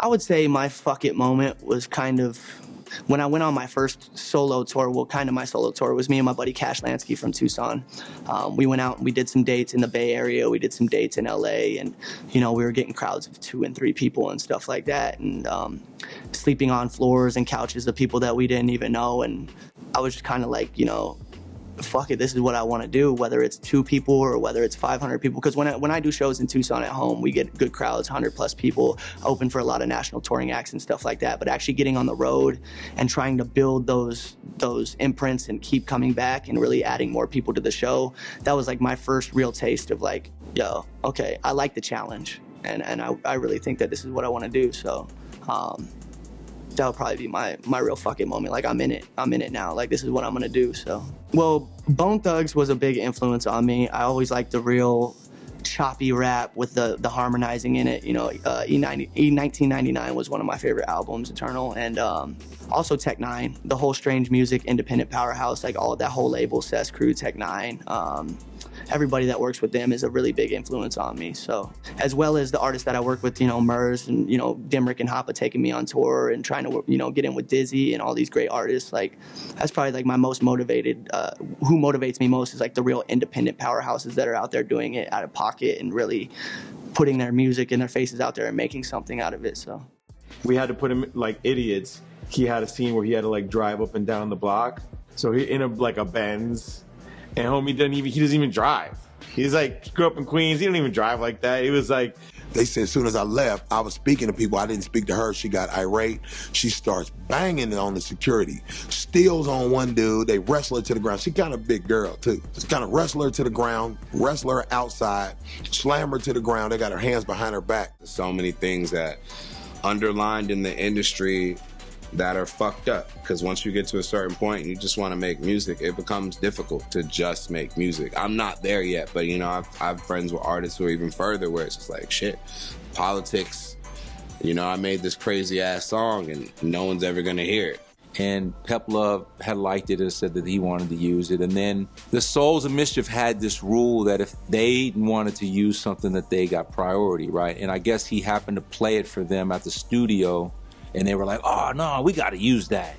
I would say my fuck it moment was kind of when I went on my first solo tour. Well, kind of my solo tour was me and my buddy Cash Lansky from Tucson. We went out and we did some dates in the Bay Area. We did some dates in LA, and you know, we were getting crowds of 2 and 3 people and stuff like that, and sleeping on floors and couches of people that we didn't even know. And I was just kind of like, you know, fuck it, this is what I want to do, whether it's 2 people or whether it's 500 people. Because when I do shows in Tucson at home, we get good crowds, 100+ people, open for a lot of national touring acts and stuff like that. But actually getting on the road and trying to build those imprints and keep coming back and really adding more people to the show, that was like my first real taste of like, yo, okay, I like the challenge, and I really think that this is what I want to do. So that would probably be my real fucking moment. Like, I'm in it now. Like, this is what I'm gonna do. So, well, Bone Thugs was a big influence on me. I always liked the real choppy rap with the harmonizing in it. You know, E1999 was one of my favorite albums, Eternal, and also Tech Nine, the whole Strange Music, Independent Powerhouse, like all of that whole label, Cess Crew, Tech Nine. Everybody that works with them is a really big influence on me. So, as well as the artists that I work with, you know, Murs and, you know, Dimrick and Hoppa taking me on tour and trying to, you know, get in with Dizzy and all these great artists. Like, that's probably like my most motivated, who motivates me most is like the real independent powerhouses that are out there doing it out of pocket and really putting their music and their faces out there and making something out of it. So we had to put him like idiots. He had a scene where he had to like drive up and down the block. So he in a Benz. And homie he doesn't even drive. He's like, grew up in Queens, he didn't even drive like that. He was like... They said as soon as I left, I was speaking to people. I didn't speak to her. She got irate. She starts banging on the security. Steals on one dude. They wrestle her to the ground. She kind of a big girl, too. Just kind of wrestle her to the ground, wrestle her outside, slam her to the ground. They got her hands behind her back. So many things that underlined in the industry that are fucked up, because once you get to a certain point and you just want to make music, it becomes difficult to just make music. I'm not there yet, but you know, I have friends with artists who are even further, where it's just like, shit, politics, you know, I made this crazy ass song and no one's ever gonna hear it. And Pep Love had liked it and said that he wanted to use it. And then the Souls of Mischief had this rule that if they wanted to use something, that they got priority, right? And I guess he happened to play it for them at the studio, and they were like, oh no, we gotta use that.